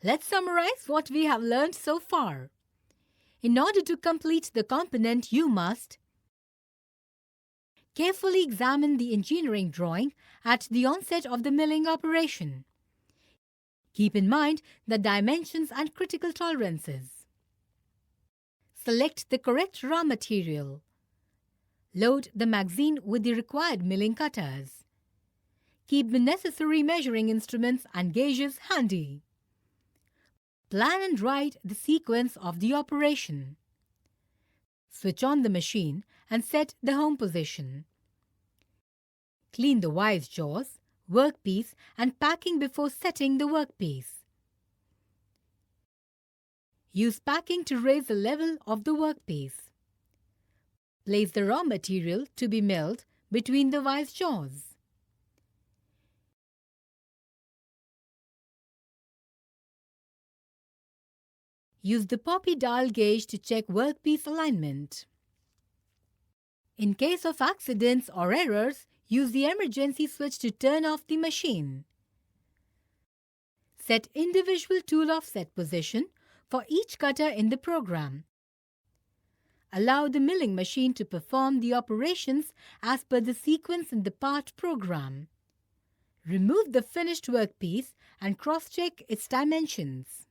Let's summarize what we have learned so far. In order to complete the component, you must carefully examine the engineering drawing at the onset of the milling operation. Keep in mind the dimensions and critical tolerances. Select the correct raw material. Load the magazine with the required milling cutters. Keep the necessary measuring instruments and gauges handy. Plan and write the sequence of the operation. Switch on the machine and set the home position. Clean the vise jaws, workpiece and packing before setting the workpiece. Use packing to raise the level of the workpiece. Place the raw material to be milled between the vise jaws. Use the poppy dial gauge to check workpiece alignment. In case of accidents or errors, use the emergency switch to turn off the machine. Set individual tool offset position for each cutter in the program. Allow the milling machine to perform the operations as per the sequence in the part program. Remove the finished workpiece and cross-check its dimensions.